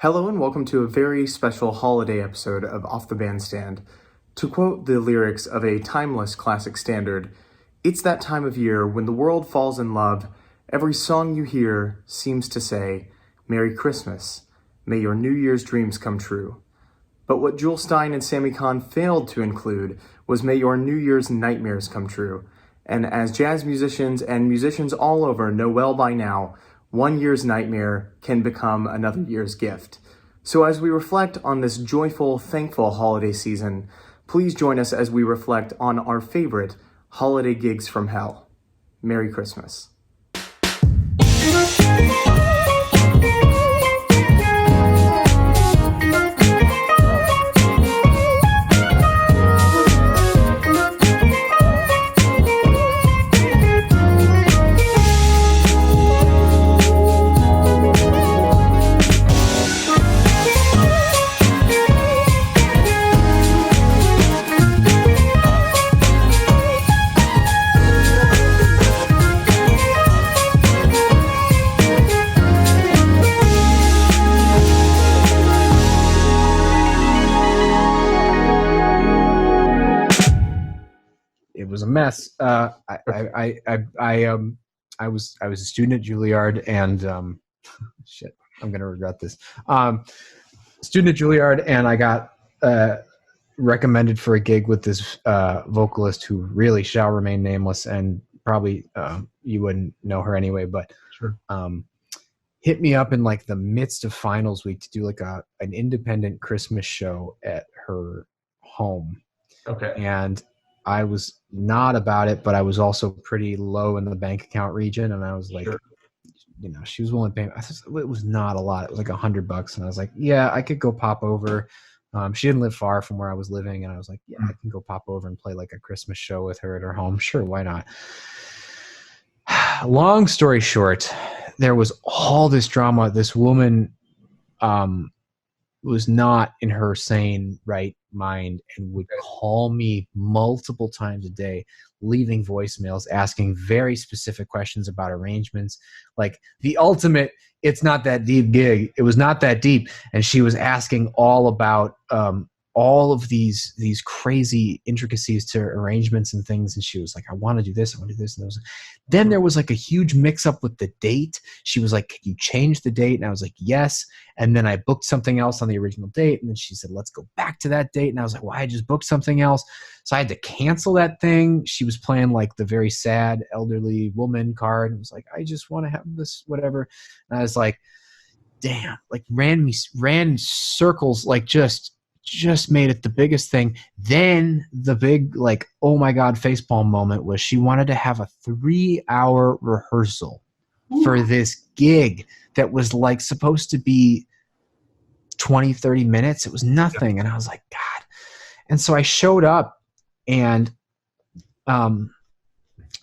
Hello and welcome to a very special holiday episode of Off the Bandstand. To quote the lyrics of a timeless classic standard, it's that time of year when the world falls in love. Every song you hear seems to say, Merry Christmas, may your New Year's dreams come true. But what Jewel Stein and Sammy Kahn failed to include was may your New Year's nightmares come true. And as jazz musicians and musicians all over know well by now, one year's nightmare can become another year's gift. So as we reflect on this joyful, thankful holiday season, please join us as we reflect on our favorite holiday gigs from hell. Merry Christmas. A mess. I was a student at Juilliard, and shit, I'm gonna regret this. Student at Juilliard, and I got recommended for a gig with this vocalist who really shall remain nameless, and probably you wouldn't know her anyway, but sure. Hit me up in like the midst of finals week to do like an independent Christmas show at her home. Okay. And I was not about it, but I was also pretty low in the bank account region. And I was like, sure. You know, she was willing to pay me. It was not a lot. It was like $100. And I was like, yeah, I could go pop over. She didn't live far from where I was living. And I was like, yeah, I can go pop over and play like a Christmas show with her at her home. Sure. Why not? Long story short, there was all this drama. This woman was not in her sane right mind and would call me multiple times a day, leaving voicemails, asking very specific questions about arrangements, like the ultimate it's not that deep gig. It was not that deep. And she was asking all about all of these crazy intricacies to arrangements and things. And she was like, I want to do this. I want to do this. And then there was like a huge mix up with the date. She was like, can you change the date? And I was like, yes. And then I booked something else on the original date. And then she said, let's go back to that date. And I was like, well, I just booked something else. So I had to cancel that thing. She was playing like the very sad elderly woman card. And was like, I just want to have this, whatever. And I was like, damn, like ran circles, like just made it the biggest thing. Then the big, like, oh my God, facepalm moment was she wanted to have a 3-hour rehearsal for this gig that was like supposed to be 20, 30 minutes. It was nothing. And I was like, God. And so I showed up, and I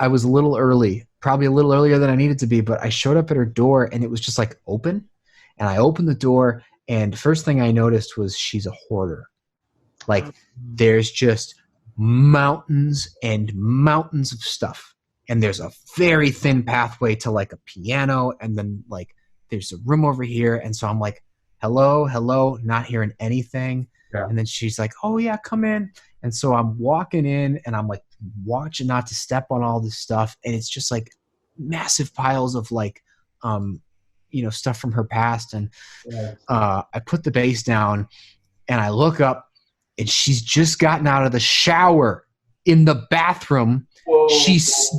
was a little early, probably a little earlier than I needed to be, but I showed up at her door and it was just like open. And I opened the door, and first thing I noticed was she's a hoarder. Like there's just mountains and mountains of stuff. And there's a very thin pathway to like a piano. And then like there's a room over here. And so I'm like, hello, not hearing anything. Yeah. And then she's like, oh yeah, come in. And so I'm walking in and I'm like watching not to step on all this stuff. And it's just like massive piles of like, stuff from her past. And I put the bass down and I look up and she's just gotten out of the shower in the bathroom. Whoa. She's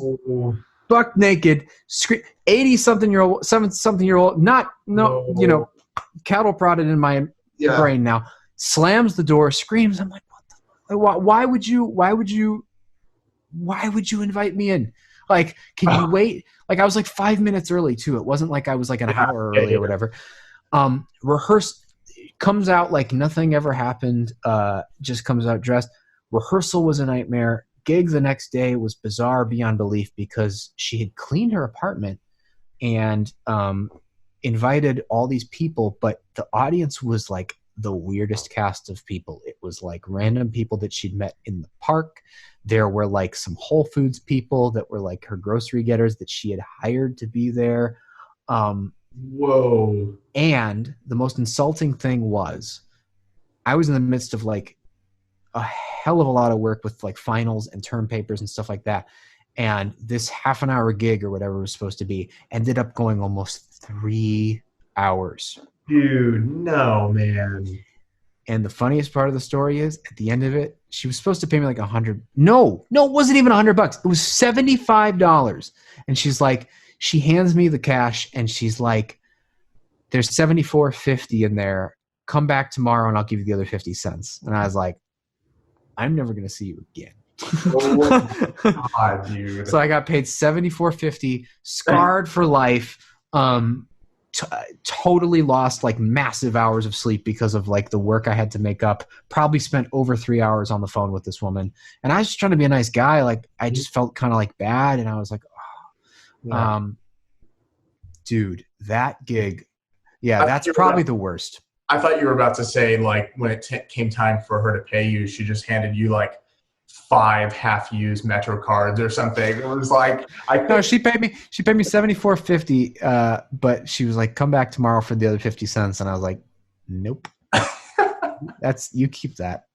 buck naked, 70-something-year-old, cattle prodded in my brain now, slams the door, screams. I'm like, why would you invite me in? Like, can you wait? Like, I was like 5 minutes early too. It wasn't like I was like an hour early or whatever. Comes out like nothing ever happened. Just comes out dressed. Rehearsal was a nightmare. Gig the next day was bizarre beyond belief because she had cleaned her apartment and invited all these people, but the audience was like the weirdest cast of people. It was like random people that she'd met in the park. There were like some Whole Foods people that were like her grocery getters that she had hired to be there. Whoa. And the most insulting thing was I was in the midst of like a hell of a lot of work with like finals and term papers and stuff like that. And this half an hour gig or whatever it was supposed to be ended up going almost 3 hours. Dude, no, man. And the funniest part of the story is at the end of it, she was supposed to pay me like 100. No, it wasn't even $100. It was $75. And she's like, she hands me the cash and she's like, there's 74.50 in there. Come back tomorrow and I'll give you the other 50 cents. And I was like, I'm never going to see you again. Oh, God, dude. So I got paid $74.50, scarred for life. Totally lost like massive hours of sleep because of like the work I had to make up. Probably spent over 3 hours on the phone with this woman. And I was just trying to be a nice guy. Like I just felt kind of like bad. And I was like, oh. Yeah. Dude, that gig. Yeah, that's probably the worst. I thought you were about to say, like, when it came time for her to pay you, she just handed you, like, 5 half-used Metro cards or something. It was like, no, she paid me $74.50, but she was like, come back tomorrow for the other 50 cents. And I was like, nope. You keep that.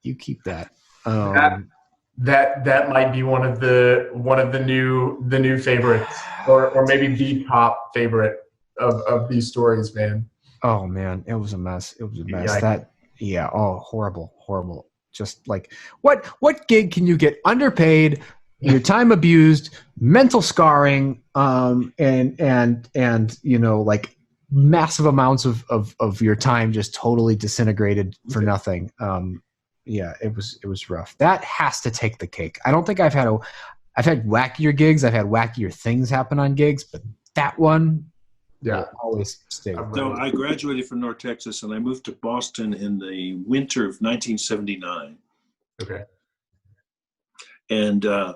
That might be one of the new favorites, or maybe the top favorite of these stories, man. Oh man, it was a mess. Yeah. Horrible. Just like what gig can you get underpaid, your time abused, mental scarring, and like massive amounts of your time just totally disintegrated for nothing. Yeah, it was rough. That has to take the cake. I don't think I've had wackier gigs. I've had wackier things happen on gigs, but that one, yeah, always stay. So I graduated from North Texas and I moved to Boston in the winter of 1979. Okay. And I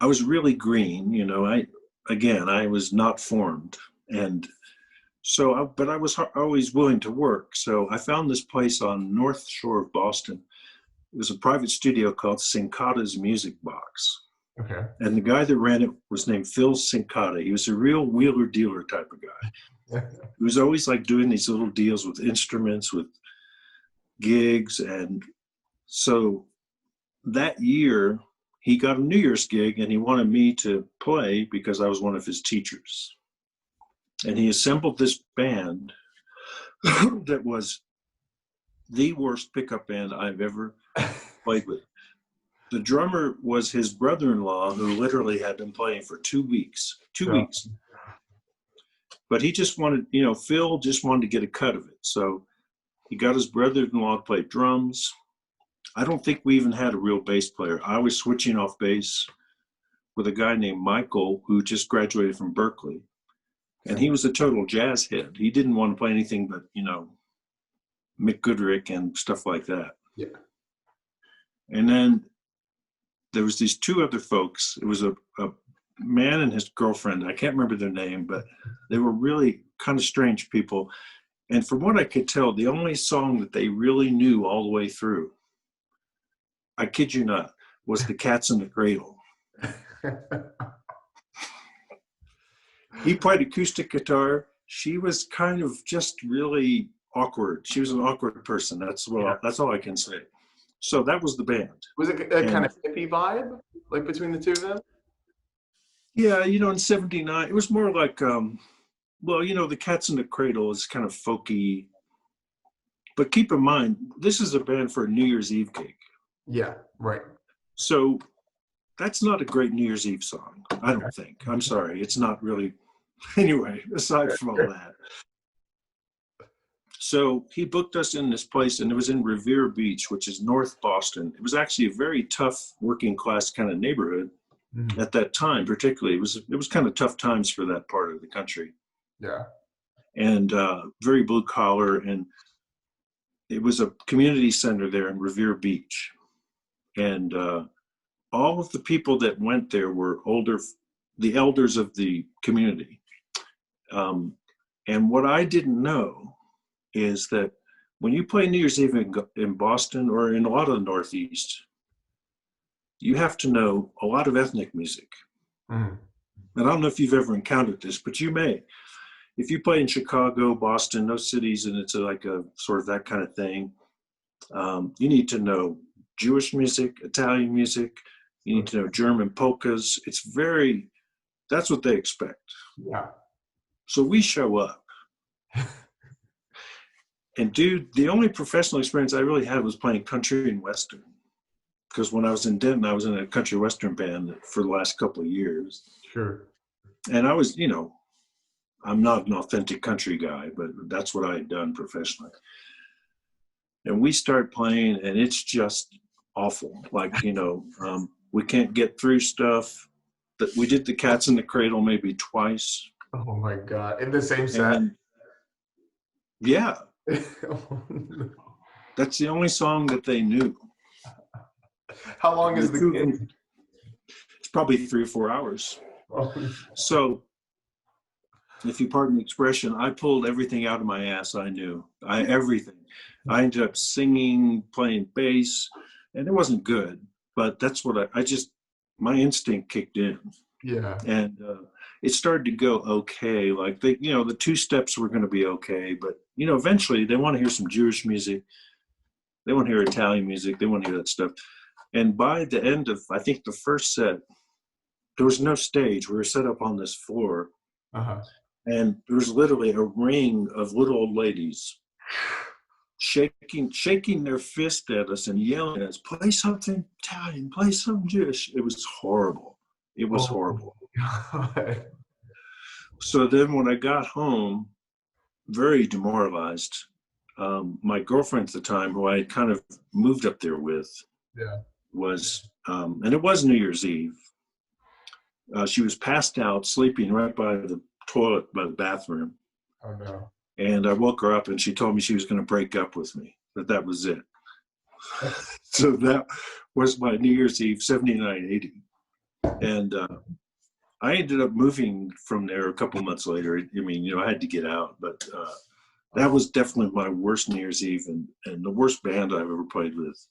was really green, I was not formed. And so, but I was always willing to work. So I found this place on North Shore of Boston. It was a private studio called Sincata's Music Box. Okay. And the guy that ran it was named Phil Sincata. He was a real wheeler dealer type of guy. He was always like doing these little deals with instruments, with gigs. And so that year he got a New Year's gig and he wanted me to play because I was one of his teachers. And he assembled this band that was the worst pickup band I've ever played with. The drummer was his brother-in-law who literally had been playing for 2 weeks. 2 weeks. But he just wanted, Phil just wanted to get a cut of it. So he got his brother-in-law to play drums. I don't think we even had a real bass player. I was switching off bass with a guy named Michael who just graduated from Berkeley. And he was a total jazz head. He didn't want to play anything but, Mick Goodrick and stuff like that. Yeah. And then there was these 2 other folks. It was a man and his girlfriend. I can't remember their name, but they were really kind of strange people. And from what I could tell, the only song that they really knew all the way through, I kid you not, was The Cats in the Cradle. He played acoustic guitar. She was kind of just really awkward. She was an awkward person. That's all I can say. So that was the band. Was it a kind of hippie vibe, like between the 2 of them? Yeah, in 79, it was more like, The Cats in the Cradle is kind of folky. But keep in mind, this is a band for a New Year's Eve gig. Yeah, right. So that's not a great New Year's Eve song, I don't think. I'm sorry, it's not really. Anyway, aside from all that. So he booked us in this place, and it was in Revere Beach, which is North Boston. It was actually a very tough working class kind of neighborhood at that time, particularly. It was kind of tough times for that part of the country. Yeah. And very blue collar, and it was a community center there in Revere Beach. And all of the people that went there were the elders of the community. And what I didn't know is that when you play New Year's Eve in Boston or in a lot of the Northeast, you have to know a lot of ethnic music. And I don't know if you've ever encountered this, but you may. if you play in Chicago, Boston, those cities, and it's like a sort of that kind of thing, you need to know Jewish music, Italian music. You need to know German polkas. That's what they expect. Yeah. So we show up. And dude, the only professional experience I really had was playing country and western. Because when I was in Denton, I was in a country western band for the last couple of years. Sure. And I was, I'm not an authentic country guy, but that's what I had done professionally. And we start playing, and it's just awful. Like, we can't get through stuff. That we did the Cats in the Cradle maybe twice. Oh my God! In the same set. And yeah, Oh, no. that's the only song that they knew. How long is the gig? It's probably 3 or 4 hours. Oh. So, if you pardon the expression, I pulled everything out of my ass I knew. Everything. I ended up singing, playing bass, and it wasn't good, but that's what my instinct kicked in. Yeah. And it started to go okay. Like, the 2 steps were going to be okay, but, eventually they want to hear some Jewish music. They want to hear Italian music. They want to hear that stuff. And by the end of, I think, the first set, there was no stage. We were set up on this floor. Uh-huh. And there was literally a ring of little old ladies shaking their fist at us and yelling at us, play something Italian, play something Jewish. It was horrible. It was horrible. God. So then when I got home, very demoralized, my girlfriend at the time, who I had kind of moved up there with, was, and it was New Year's Eve. She was passed out, sleeping right by the toilet, by the bathroom. Oh no. And I woke her up and she told me she was going to break up with me, that was it. So that was my New Year's Eve, 79-80. And I ended up moving from there a couple months later. I had to get out, but that was definitely my worst New Year's Eve and the worst band I've ever played with.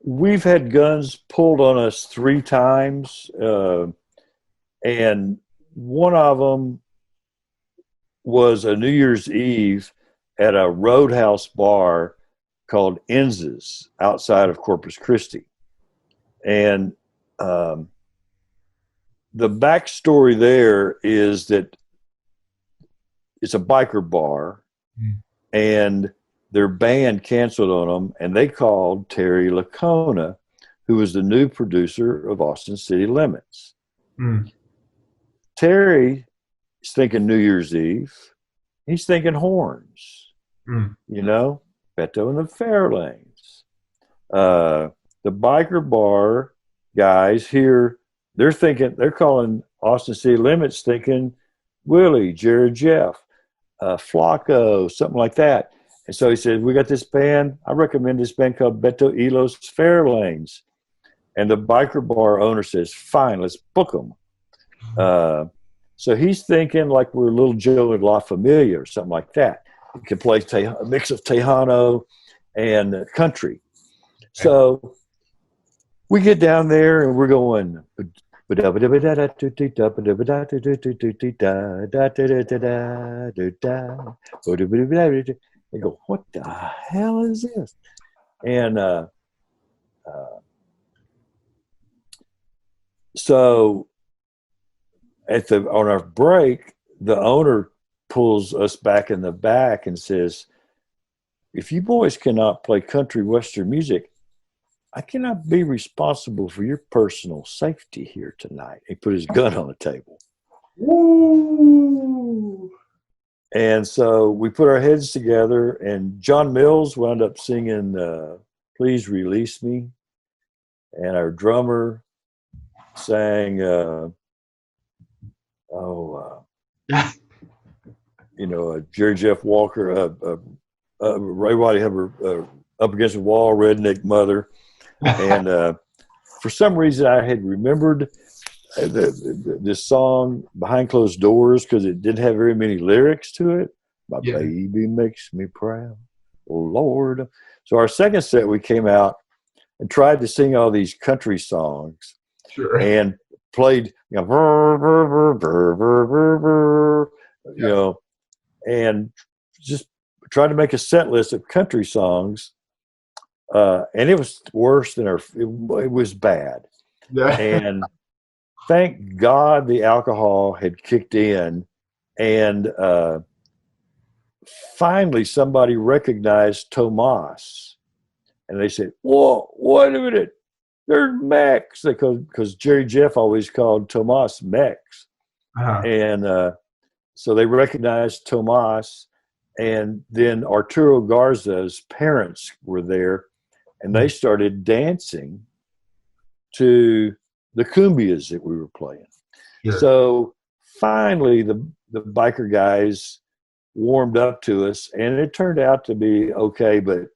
We've had guns pulled on us 3 times, and one of them was a New Year's Eve at a Roadhouse bar called Enz's outside of Corpus Christi. And the backstory there is that it's a biker bar, and their band canceled on them, and they called Terry Lacona, who was the new producer of Austin City Limits. Terry is thinking New Year's Eve. He's thinking horns, Beto and the Fairlanes. The biker bar guys here, they're calling Austin City Limits, thinking Willie, Jared Jeff, Flacco, something like that. And so he said, we got this band. I recommend this band called Beto y los Fairlanes. And the biker bar owner says, fine, let's book them. So he's thinking like we're Little Joe and La Familia or something like that. He can play a mix of Tejano and country. So we get down there and we're going. They go, what the hell is this? And so on our break, the owner pulls us back in the back and says, if you boys cannot play country western music, I cannot be responsible for your personal safety here tonight. He put his gun on the table. Woo! And so we put our heads together, and John Mills wound up singing Please Release Me. And our drummer sang, Jerry Jeff Walker, Ray Waddy Hubbard, Up Against the Wall, Redneck Mother. And for some reason, I had remembered this song Behind Closed Doors because it didn't have very many lyrics to it. My baby makes me proud. Oh, Lord. So our second set, we came out and tried to sing all these country songs. Sure. And played, and just tried to make a set list of country songs. And it was worse than it was bad. And thank God the alcohol had kicked in, and finally somebody recognized Tomas, and they said, "Whoa, wait a minute, there's Mex," because Jerry Jeff always called Tomas Mex, and so they recognized Tomas, and then Arturo Garza's parents were there, and they started dancing to the cumbias that we were playing. Sure. So finally, the biker guys warmed up to us, and it turned out to be okay. But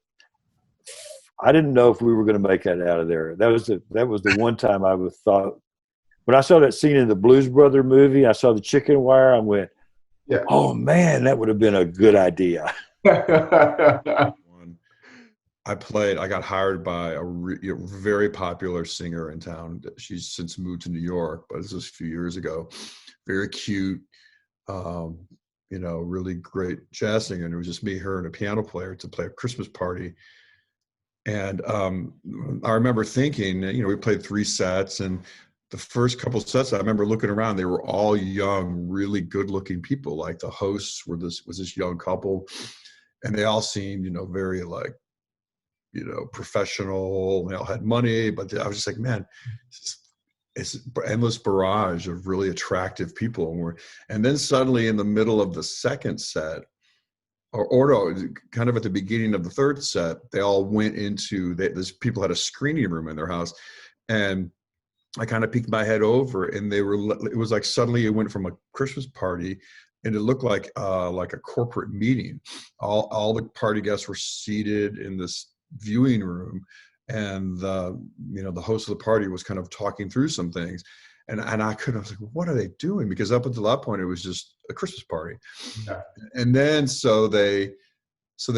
I didn't know if we were going to make it out of there. That was the one time I thought, when I saw that scene in the Blues Brother movie, I saw the chicken wire. I went, "Yeah, oh man, that would have been a good idea." I got hired by a very popular singer in town. She's since moved to New York, but this was a few years ago. Very cute, really great jazz singer. And it was just me, her, and a piano player to play a Christmas party. And I remember thinking, we played 3 sets, and the first couple sets, I remember looking around, they were all young, really good looking people. Like the hosts was this young couple, and they all seemed, very like, professional. They all had money, but I was just like, man, it's an endless barrage of really attractive people. And then suddenly in the middle of the second set, or no, kind of at the beginning of the third set, they all went into, these people had a screening room in their house, and I kind of peeked my head over, and it was like suddenly it went from a Christmas party, and it looked like a corporate meeting. All the party guests were seated in this viewing room, and the host of the party was kind of talking through some things, and I was like, what are they doing? Because up until that point it was just a Christmas party. Yeah. And then so they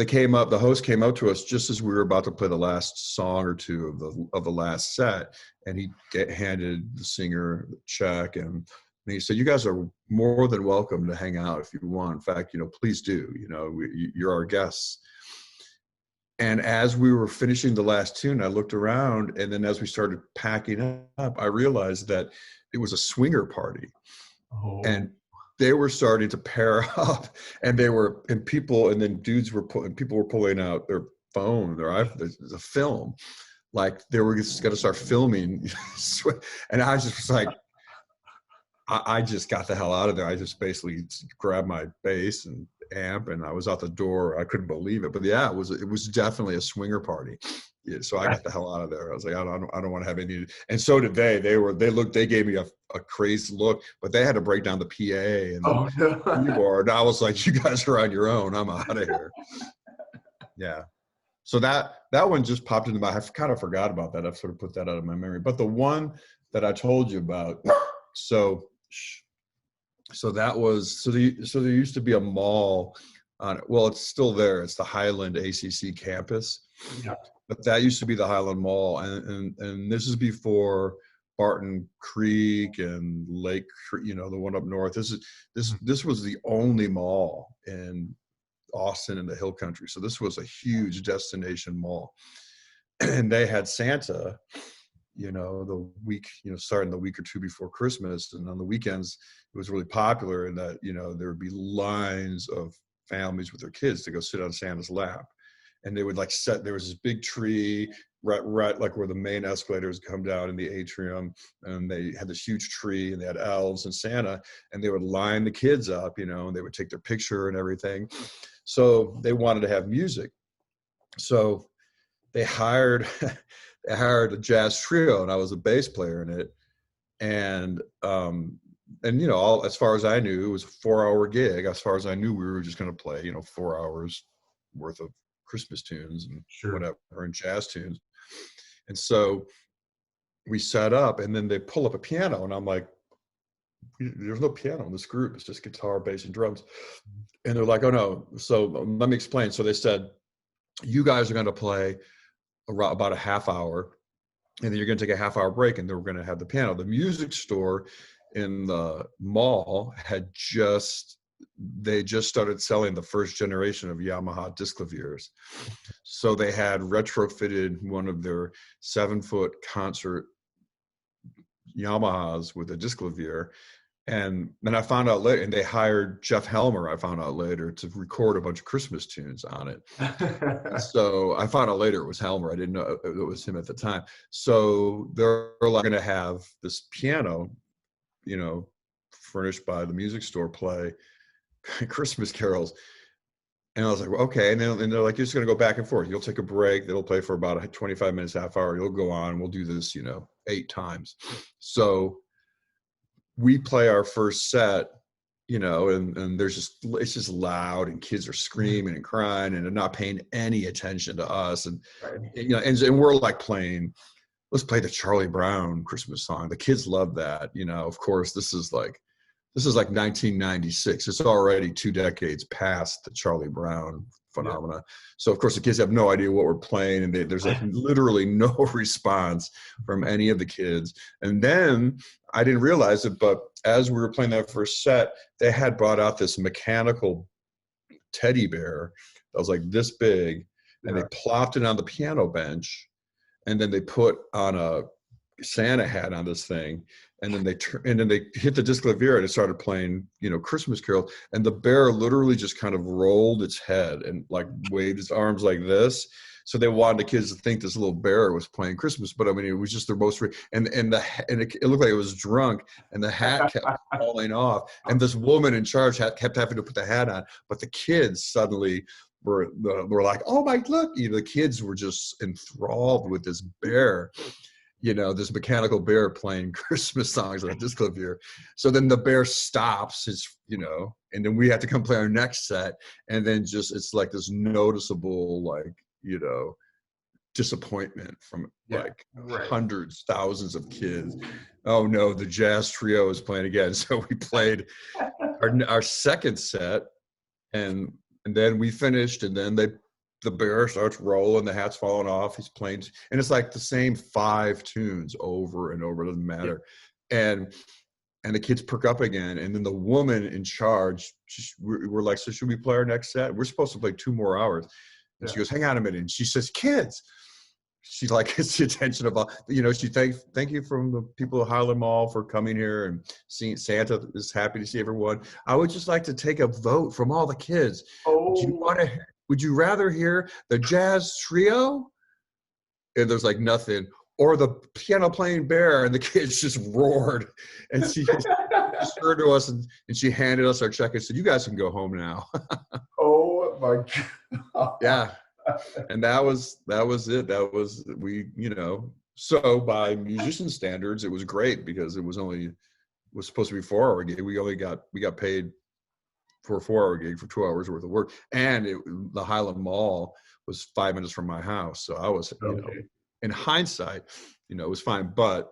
came up, the host came up to us just as we were about to play the last song or two of the last set, and he handed the singer the check, and he said, "You guys are more than welcome to hang out if you want. In fact, please do. You're our guests." And as we were finishing the last tune, I looked around, and then as we started packing up, I realized that it was a swinger party. Oh. And they were starting to pair up, and people were pulling out their phone, there's a film, like they were just going to start filming. And I was just like, I just got the hell out of there. I just basically grabbed my bass and amp, and I was out the door. I couldn't believe it, but yeah, it was definitely a swinger party. Yeah, so I got the hell out of there. I was like, I don't want to have any. And so did they. They gave me a crazed look, but they had to break down the PA and the keyboard. I was like, you guys are on your own. I'm out of here. Yeah. So that one just popped into my. I kind of forgot about that. I've sort of put that out of my memory. But the one that I told you about, so that was there used to be a mall on it. Well, it's still there. It's the Highland ACC campus. Yeah. But that used to be the Highland Mall, and this is before Barton Creek and Lake, the one up north. This was the only mall in Austin in the Hill Country. So this was a huge destination mall, and they had Santa, the week, starting the week or two before Christmas, and on the weekends it was really popular in that there would be lines of families with their kids to go sit on Santa's lap. And they would there was this big tree right like where the main escalators come down in the atrium, and they had this huge tree, and they had elves and Santa, and they would line the kids up, and they would take their picture and everything. So they wanted to have music. So they hired a jazz trio, and I was a bass player in it. And as far as I knew, it was a 4-hour gig. As far as I knew, we were just going to play, 4 hours worth of Christmas tunes and whatever, and jazz tunes. And so we set up, and then they pull up a piano, and I'm like, there's no piano in this group. It's just guitar, bass, and drums. And they're like, oh no. So let me explain. So they said, you guys are going to play about a half hour, and then you're going to take a half-hour break, and then we're going to have the piano. The music store in the mall had just they just started selling the first generation of Yamaha disc claviers. So they had retrofitted one of their 7-foot concert Yamahas with a disc clavier. And then I found out later, and they hired Jeff Helmer, I found out later, to record a bunch of Christmas tunes on it. So I found out later it was Helmer. I didn't know it was him at the time. So they're like going to have this piano, you know, furnished by the music store, play Christmas carols. And I was like, well, okay. And they're like, you're just going to go back and forth. You'll take a break. They'll play for about 25 minutes, half hour. You'll go on. We'll do this, you know, 8 times. So we play our first set, you know, and it's just loud, and kids are screaming and crying, and they're not paying any attention to us. And, you know, and we're like playing, let's play the Charlie Brown Christmas song. The kids love that, you know. Of course, this is like 1996. It's already 2 decades past the Charlie Brown phenomena. Yeah. So of course the kids have no idea what we're playing, and there's like literally no response from any of the kids. And then I didn't realize it, but as we were playing that first set, they had brought out this mechanical teddy bear that was like this big, and they plopped it on the piano bench, and then they put on a Santa hat on this thing, and then they hit the disc clavier, and it started playing, you know, Christmas carols. And the bear literally just kind of rolled its head and like waved its arms like this. So they wanted the kids to think this little bear was playing Christmas, but I mean, it was just their most and it looked like it was drunk, and the hat kept falling off, and this woman in charge kept having to put the hat on. But the kids suddenly were like, oh my, look, you know, the kids were just enthralled with this bear, you know, this mechanical bear playing Christmas songs on a disc clavier. So then the bear stops, you know, and then we have to come play our next set. And then just, it's like this noticeable, like, you know, disappointment from hundreds, thousands of kids. Oh no, the jazz trio is playing again. So we played our second set, and then we finished, and then the bear starts rolling, the hat's falling off, he's playing, and it's like the same 5 tunes over and over, it doesn't matter. Yeah. And the kids perk up again, and then the woman in charge, we're like, so should we play our next set? We're supposed to play 2 more hours. And she goes, hang on a minute. And she says, kids, she like gets the attention of all, you know, she thank you from the people of Highland Mall for coming here and seeing Santa is happy to see everyone. I would just like to take a vote from all the kids. Would you rather hear the jazz trio? And there's like nothing, or the piano playing bear? And the kids just roared. And she just turned to us and she handed us our check and said, you guys can go home now. Oh my God. Yeah. And that was it. That was, we, you know, so by musician standards, it was great because it was supposed to be a 4-hour gig. We got paid for a 4-hour gig for 2 hours worth of work. And the Highland Mall was 5 minutes from my house. So I was, you know, in hindsight, you know, it was fine. But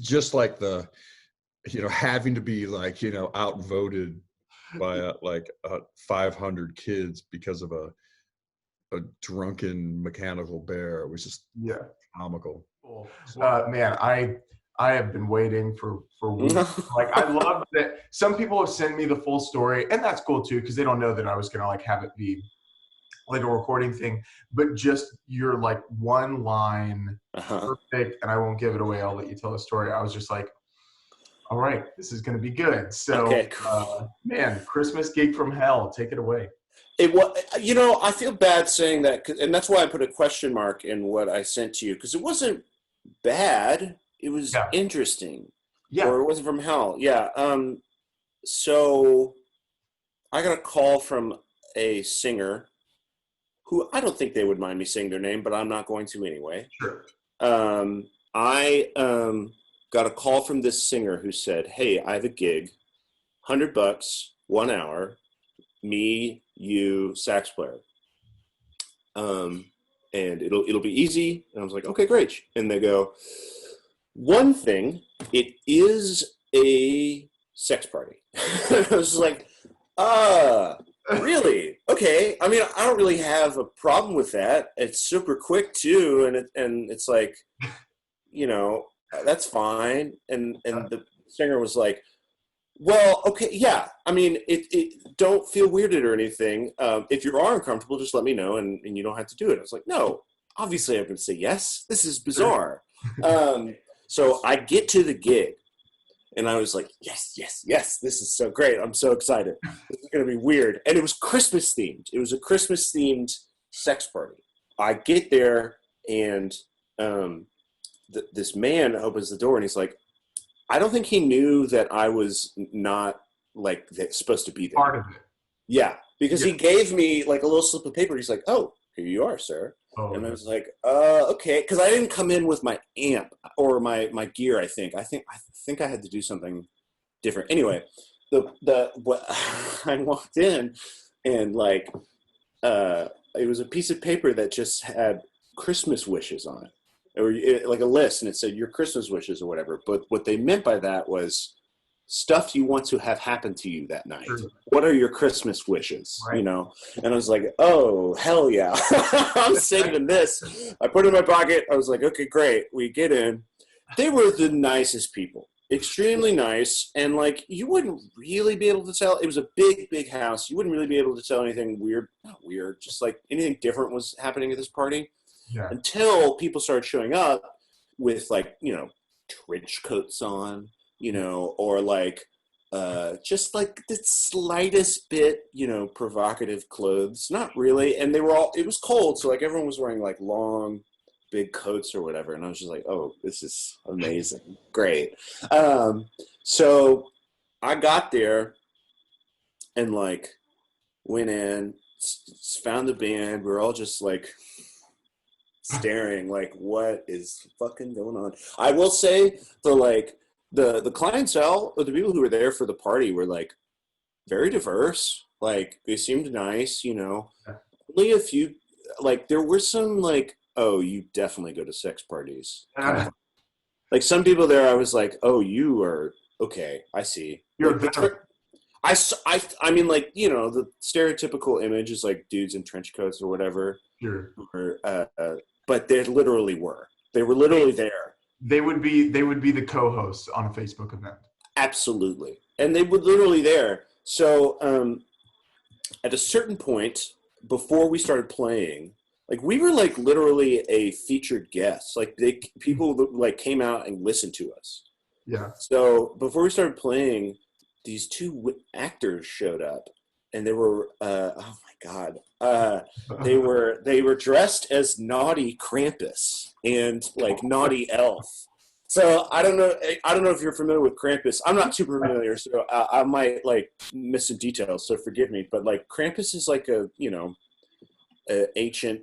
just like you know, having to be like, you know, outvoted by 500 kids because of a drunken mechanical bear, it was just comical. Cool. Man, I have been waiting for weeks. Like, I love that some people have sent me the full story, and that's cool too, because they don't know that I was gonna like have it be like a recording thing. But just your like one line, perfect, and I won't give it away. I'll let you tell the story. I was just like, all right, this is gonna be good. So, okay, cool. Man, Christmas gig from hell. Take it away. It was, you know, I feel bad saying that, and that's why I put a question mark in what I sent to you, because it wasn't bad. It was interesting. Yeah. Or it wasn't from hell. Yeah. So I got a call from a singer who I don't think they would mind me saying their name, but I'm not going to anyway. Sure. I got a call from this singer who said, hey, I have a gig, $100, 1 hour, me, you, sax player. And it'll be easy. And I was like, okay, great. And they go, one thing, it is a sex party. I was like, really? Okay. I mean, I don't really have a problem with that. It's super quick too. And it's like, you know, that's fine. And the singer was like, Well, okay, yeah. I mean, don't feel weirded or anything. If you are uncomfortable, just let me know, and you don't have to do it. I was like, no, obviously I'm going to say yes. This is bizarre. So I get to the gig, and I was like, yes, yes, yes, this is so great. I'm so excited. This is going to be weird. And it was Christmas themed. It was a Christmas themed sex party. I get there, and this man opens the door, and he's like, I don't think he knew that I was not like supposed to be there. Part of it. Yeah, because he gave me like a little slip of paper. He's like, "Oh, here you are, sir." Oh, and I was like, "Okay," because I didn't come in with my amp or my gear. I think I had to do something different. Anyway, I walked in, and like it was a piece of paper that just had Christmas wishes on it. Or like a list, and it said your Christmas wishes or whatever. But what they meant by that was stuff you want to have happen to you that night. Sure. What are your Christmas wishes? Right. You know? And I was like, oh, hell yeah. I'm saving this. I put it in my pocket. I was like, okay, great. We get in. They were the nicest people. Extremely nice. And like, you wouldn't really be able to tell. It was a big, big house. You wouldn't really be able to tell anything weird. Not weird. Just like anything different was happening at this party. Yeah. Until people started showing up with like, you know, trench coats on, you know, or like just like the slightest bit, you know, provocative clothes. Not really. And they were all, it was cold. So like everyone was wearing like long, big coats or whatever. And I was just like, oh, this is amazing. Great. So I got there and like went in, found the band. We were all just like staring like, what is fucking going on? I will say the clientele or the people who were there for the party were like very diverse. Like they seemed nice, you know. Only a few, like there were some like, oh, you definitely go to sex parties. Like some people there, I was like, oh, you are okay. I see. I mean, like, you know, the stereotypical image is like dudes in trench coats or whatever. Sure. But they literally were. They were literally there. They would be the co-hosts on a Facebook event. Absolutely. And they were literally there. So at a certain point, before we started playing, like we were like literally a featured guest. Like people like came out and listened to us. Yeah. So before we started playing, these two actors showed up, and they were oh my god, they were dressed as naughty Krampus and like naughty elf. So I don't know if you're familiar with Krampus. I'm not super familiar, so I might like miss some details. So forgive me. But like Krampus is like a, you know, ancient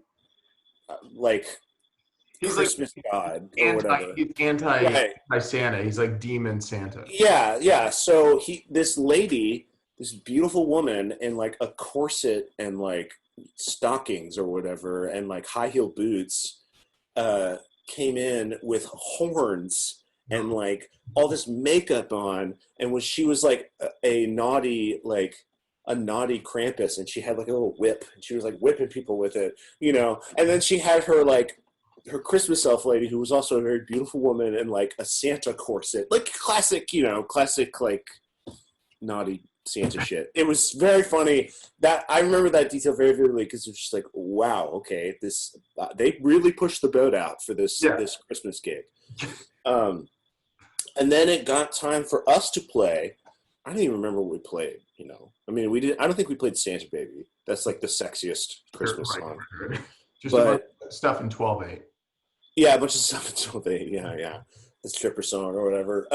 like he's Christmas like god or whatever. He's anti Santa. He's like demon Santa. Yeah. So this lady, this beautiful woman in like a corset and like stockings or whatever and like high heel boots, came in with horns and like all this makeup on, and she was like a naughty Krampus, and she had like a little whip, and she was like whipping people with it, you know. And then she had her Christmas elf lady, who was also a very beautiful woman, in like a Santa corset, like classic like naughty Santa shit. It was very funny. That I remember that detail very vividly, because it was just like, wow, okay, this they really pushed the boat out for this Christmas gig. And then it got time for us to play. I don't even remember what we played. You know, I mean, we did. I don't think we played Santa Baby. That's like the sexiest Christmas song. Right. Just a bunch of stuff in 12/8. Yeah, a bunch of stuff in 12/8. Yeah, the stripper song or whatever.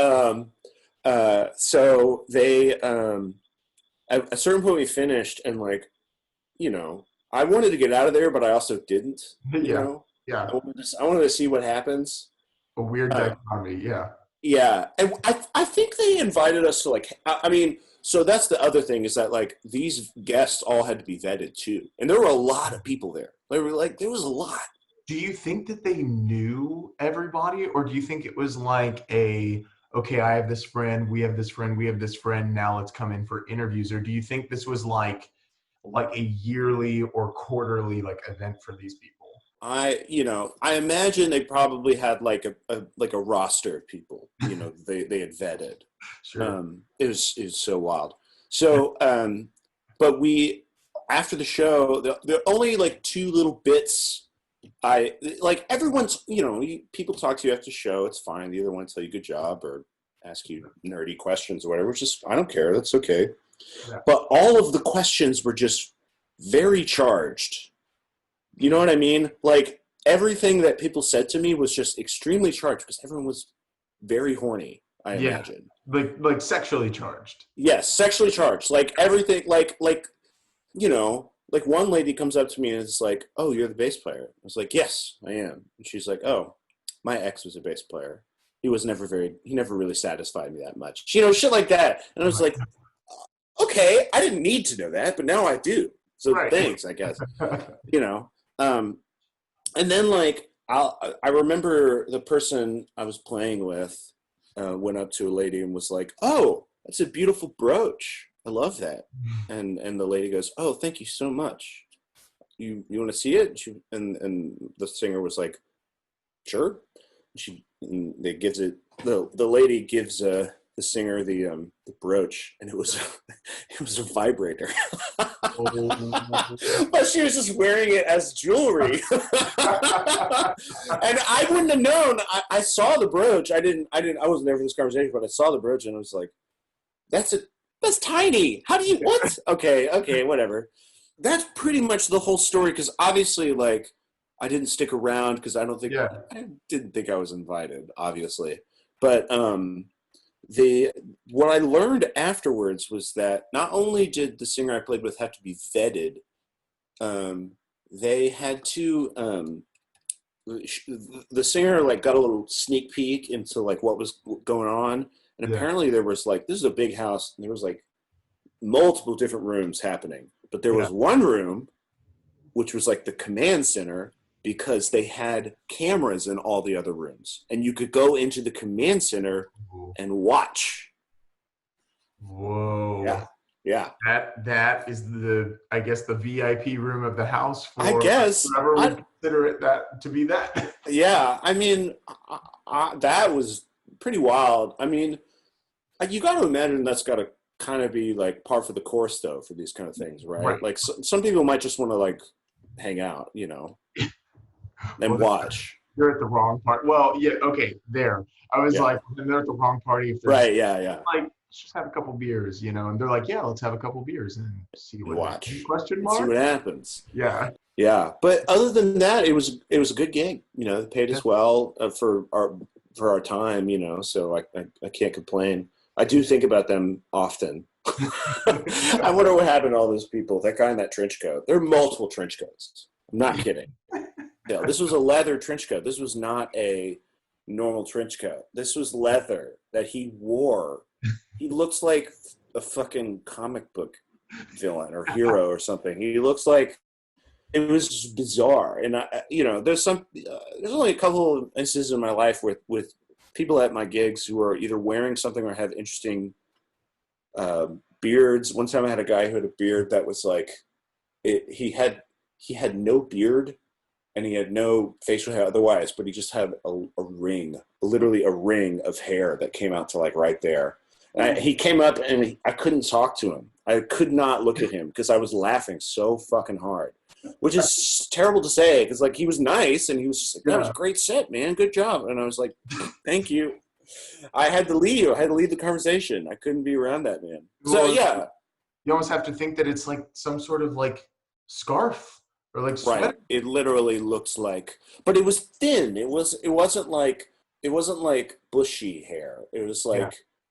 So they, at a certain point we finished, and like, you know, I wanted to get out of there, but I also didn't. You know? Yeah. I wanted to see what happens. A weird dichotomy. Yeah. Yeah, and I think they invited us to like. I mean, so that's the other thing, is that like these guests all had to be vetted too, and there were a lot of people there. There was a lot. Do you think that they knew everybody, or do you think it was like okay, I have this friend, we have this friend, now let's come in for interviews? Or do you think this was like a yearly or quarterly like event for these people? I imagine they probably had like a roster of people, they had vetted. Sure. It was so wild. So, but after the show, there are only like two little bits. Everyone's, people talk to you after the show. It's fine. They either want to tell you good job or ask you nerdy questions or whatever, which is, I don't care. That's okay. Yeah. But all of the questions were just very charged. You know what I mean? Like, everything that people said to me was just extremely charged because everyone was very horny, I imagine. Like sexually charged. Yes, sexually charged. Like, everything, like one lady comes up to me and is like, "Oh, you're the bass player." I was like, "Yes, I am." And she's like, "Oh, my ex was a bass player. He never really satisfied me that much." Shit like that. And I was like, okay, I didn't need to know that, but now I do. So thanks, I guess. And then I remember the person I was playing with went up to a lady and was like, "Oh, that's a beautiful brooch. I love that." And the lady goes, "Oh, thank you so much. You want to see it?" And the singer was like, "Sure." The lady gives the singer the brooch, and it was a vibrator. But she was just wearing it as jewelry. And I wouldn't have known. I saw the brooch. I wasn't there for this conversation, but I saw the brooch and I was like, that's tiny. How do you, what? Okay, whatever. That's pretty much the whole story. Cause obviously I didn't stick around because I didn't think I was invited, obviously. But, what I learned afterwards was that not only did the singer I played with have to be vetted, they had to, the singer got a little sneak peek into what was going on. And apparently there was this is a big house and there was multiple different rooms happening, but there was one room, which was the command center, because they had cameras in all the other rooms and you could go into the command center and watch. Whoa. Yeah. That is I guess the VIP room of the house for I guess whoever would consider it to be that. Yeah. I mean, that was pretty wild. I mean, you got to imagine that's got to kind of be par for the course though, for these kind of things, right? Some people might just want to hang out, and watch. You're at the wrong part. Well, yeah, okay, there. I was they're at the wrong party. If right, yeah. Let's just have a couple beers, and they're like, yeah, let's have a couple beers and see what watch. Question mark? See what happens. Yeah. Yeah, but other than that, it was a good gig. They paid us well for our time. So I can't complain. I do think about them often. I wonder what happened to all those people. That guy in that trench coat. There are multiple trench coats. I'm not kidding. Yeah, this was a leather trench coat. This was not a normal trench coat. This was leather that he wore. He looks like a fucking comic book villain or hero or something. He looks like, it was just bizarre. And there's only a couple of instances in my life with people at my gigs who are either wearing something or have interesting beards. One time I had a guy who had a beard that was he had no beard and he had no facial hair otherwise, but he just had a ring, literally a ring of hair that came out to right there. And he came up and I couldn't talk to him. I could not look at him because I was laughing so fucking hard, which is terrible to say because he was nice and he was just that was a great set, man. Good job. And I was like, thank you. I had to leave. I had to leave the conversation. I couldn't be around that man. So yeah. You almost have to think that it's some sort of scarf or sweater. Right. It literally looks but it was thin. It wasn't bushy hair. It was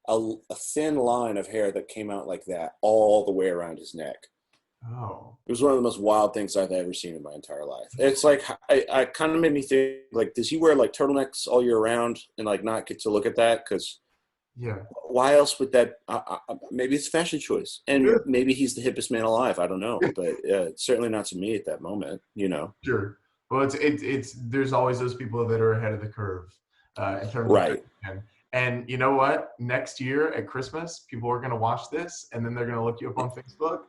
a thin line of hair that came out like that all the way around his neck. Oh. It was one of the most wild things I've ever seen in my entire life. It's I kind of made me think, does he wear turtlenecks all year round and not get to look at that? Because why else would that? Maybe it's a fashion choice, and maybe he's the hippest man alive. I don't know, but certainly not to me at that moment. Sure. Well, it's there's always those people that are ahead of the curve in terms right. of and you know what? Next year at Christmas, people are going to watch this, and then they're going to look you up on Facebook.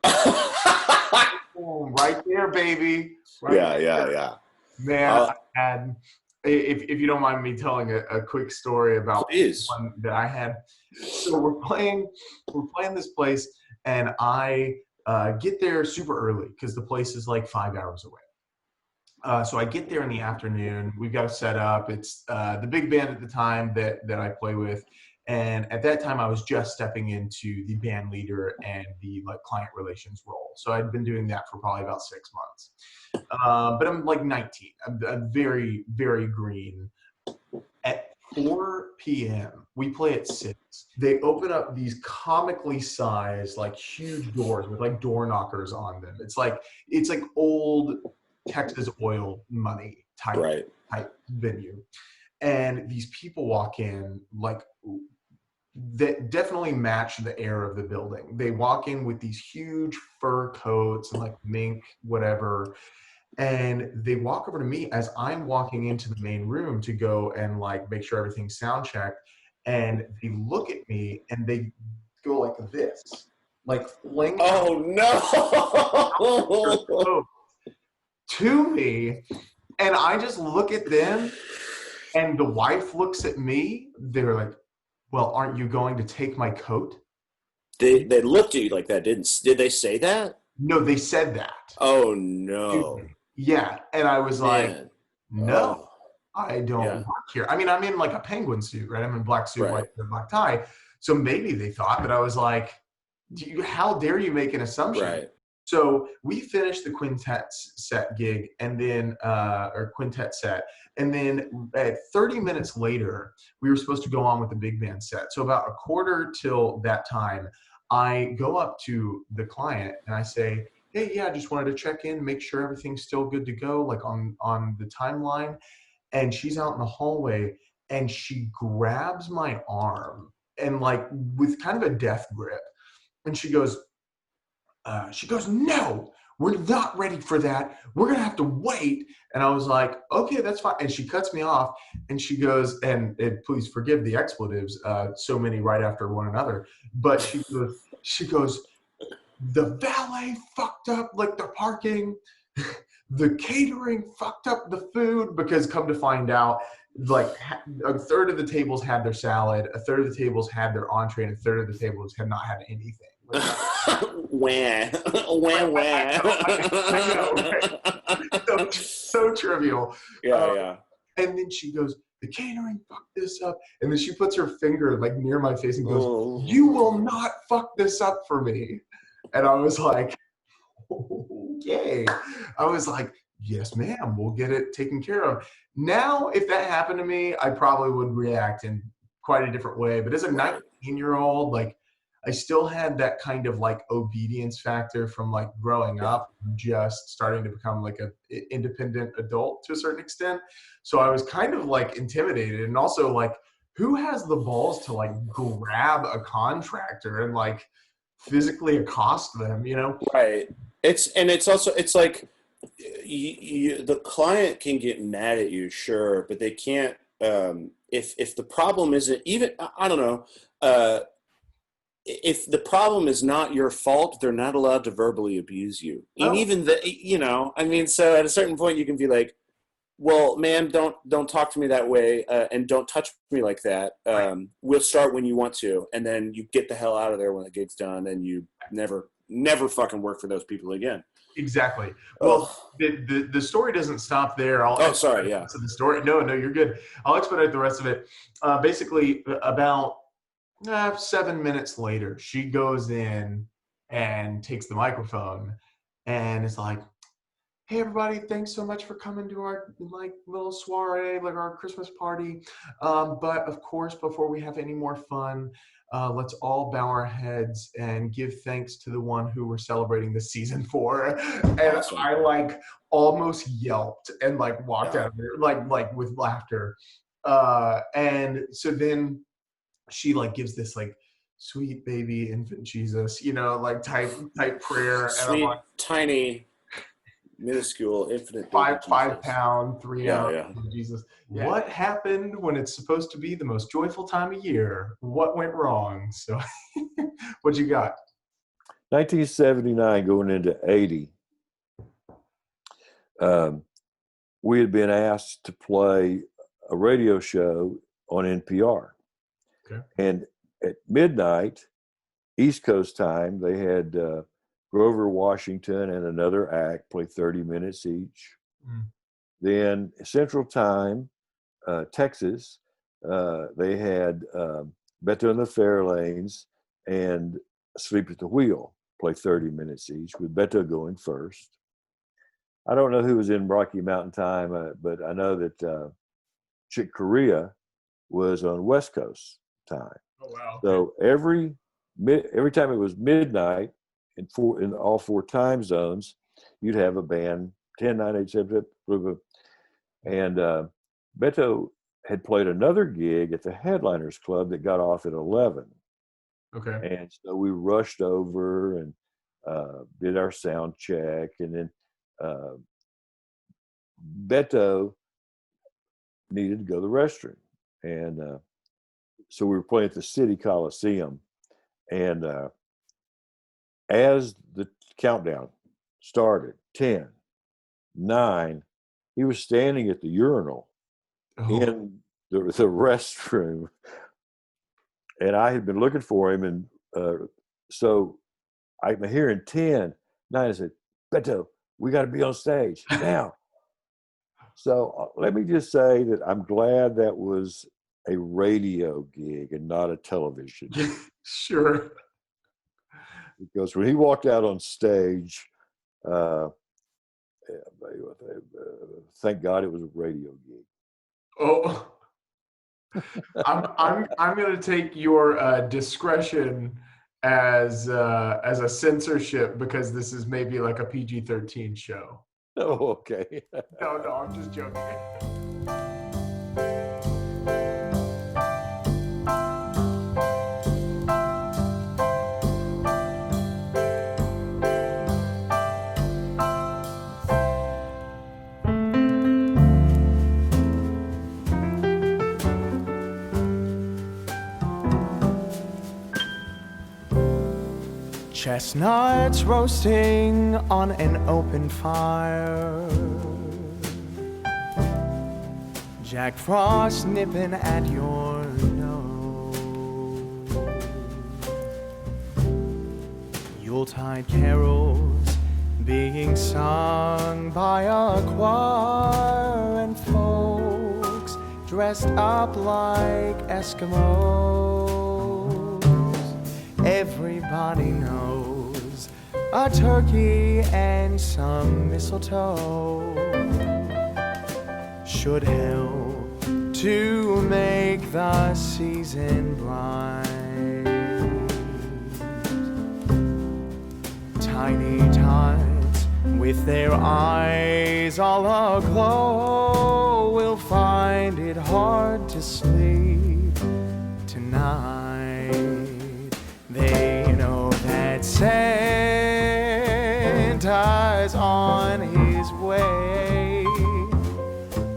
Boom, right there, baby. Right there. Yeah. Man, I had, if you don't mind me telling a quick story about Please. one that I had. So we're playing this place, and I get there super early because the place is like 5 hours away. So I get there in the afternoon. We've got to set up. It's the big band at the time that I play with. And at that time, I was just stepping into the band leader and the like client relations role. So I'd been doing that for probably about 6 months. But I'm like 19. I'm very, very green. At 4 p.m., we play at 6. They open up these comically sized, like huge doors with like door knockers on them. It's like old Texas oil money type venue. And these people walk in like that definitely match the air of the building. They walk in with these huge fur coats and like mink, whatever. And they walk over to me as I'm walking into the main room to go and like make sure everything's sound checked. And they look at me and they go like this, like fling. Oh no! To me, and I just look at them, and the wife looks at me. They're like, "Well, aren't you going to take my coat?" They looked at you like that, did they say that? No, they said that. Oh no! Yeah, and I was like, "No, I don't Yeah. work here." I mean, I'm in like a penguin suit, right? I'm in black suit, Right. white shirt, black tie. So maybe they thought, but I was like, "How dare you make an assumption?" Right. So we finished the quintet set gig and then, or quintet set. And then at 30 minutes later, we were supposed to go on with the big band set. So about a quarter till that time, I go up to the client and I say, "Hey, yeah, I just wanted to check in, make sure everything's still good to go, like on the timeline." And she's out in the hallway and she grabs my arm and like with kind of a death grip. And she goes, "No, we're not ready for that. We're going to have to wait." And I was like, "Okay, that's fine." And she cuts me off and she goes, and please forgive the expletives, so many right after one another. But she goes, "The valet fucked up like the parking, the catering fucked up the food," because come to find out, like a third of the tables had their salad, a third of the tables had their entree, and a third of the tables had not had anything. Wah. I know, right? So trivial. Yeah. And then she goes, "The catering fucked this up." And then she puts her finger like near my face and goes, Oh. "You will not fuck this up for me." And I was like, "Okay." I was like, "Yes, ma'am, we'll get it taken care of." Now, if that happened to me, I probably would react in quite a different way. But as a 19-year-old, like, I still had that kind of like obedience factor from like growing up, just starting to become like a independent adult to a certain extent. So I was kind of like intimidated, and also like, who has the balls to like grab a contractor and like physically accost them, you know? Right. It's like the client can get mad at you, sure, but they can't. If the problem isn't even, I don't know. If the problem is not your fault, they're not allowed to verbally abuse you. And even I mean, so at a certain point you can be like, "Well, ma'am, don't talk to me that way, and don't touch me like that. We'll start when you want to." And then you get the hell out of there when the gig's done, and you never fucking work for those people again. Exactly. Well, the story doesn't stop there. Sorry, yeah. So the story, no, you're good. I'll expedite the rest of it. Basically, about 7 minutes later, she goes in and takes the microphone and is like, "Hey everybody, thanks so much for coming to our like little soiree, like our Christmas party. But of course, before we have any more fun, let's all bow our heads and give thanks to the one who we're celebrating this season for." And Awesome. I like almost yelped and like walked out of there like with laughter. And so then she like gives this like sweet baby infant Jesus, like type prayer. Sweet, and I'm like, tiny, minuscule, infinite. 5 pound, 3 ounce Jesus. Yeah. What happened when it's supposed to be the most joyful time of year? What went wrong? So what you got? 1979 going into 80. we had been asked to play a radio show on NPR. Okay. And at midnight, East Coast time, they had Grover Washington and another act play 30 minutes each. Then Central Time, Texas, they had Beto and the Fairlanes and Sleep at the Wheel play 30 minutes each, with Beto going first. I don't know who was in Rocky Mountain Time, but I know that Chick Corea was on West Coast time. Oh wow! Okay. So every time it was midnight in all four time zones, you'd have a band 10, 9, 8, 7, and Beto had played another gig at the Headliners Club that got off at 11. Okay. And so we rushed over and did our sound check, and then Beto needed to go to the restroom, and so we were playing at the City Coliseum, and as the countdown started, 10, 9, he was standing at the urinal in the restroom, and I had been looking for him, and so I'm hearing 10, 9. I said, Beto, we got to be on stage now. So let me just say that I'm glad that was a radio gig and not a television gig. Sure. Because when he walked out on stage, thank God it was a radio gig. Oh, I'm going to take your discretion as a censorship, because this is maybe like a PG-13 show. Oh, okay. No, I'm just joking. Chestnuts roasting on an open fire, Jack Frost nipping at your nose, Yuletide carols being sung by a choir, and folks dressed up like Eskimos. Everybody knows a turkey and some mistletoe should help to make the season bright. Tiny tots with their eyes all aglow will find it hard to sleep tonight. They know that Santa's on his way.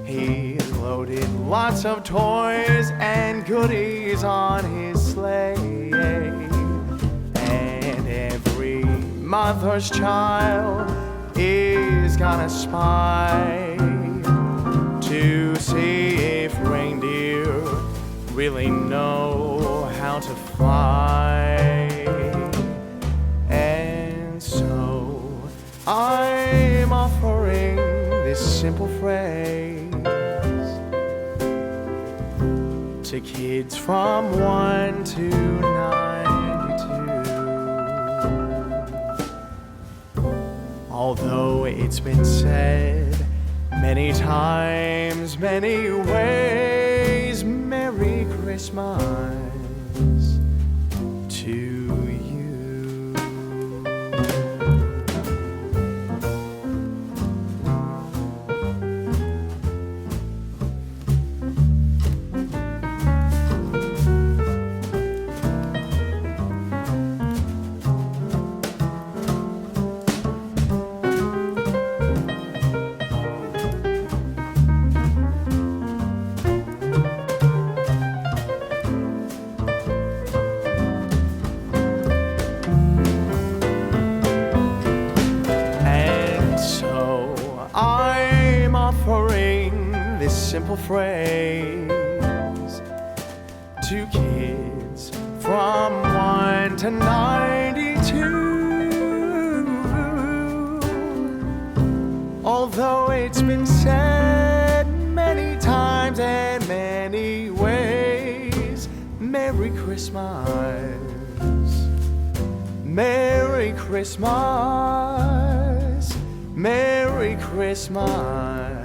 He's loaded lots of toys and goodies on his sleigh, and every mother's child is gonna spy to see if reindeer really know how to fly. And so I'm offering this simple phrase to kids from 1 to 92. Although it's been said many times, many ways, Merry Christmas to you. this simple phrase to kids from 1 to 92. Although it's been said many times and many ways, Merry Christmas, Merry Christmas, Merry Christmas.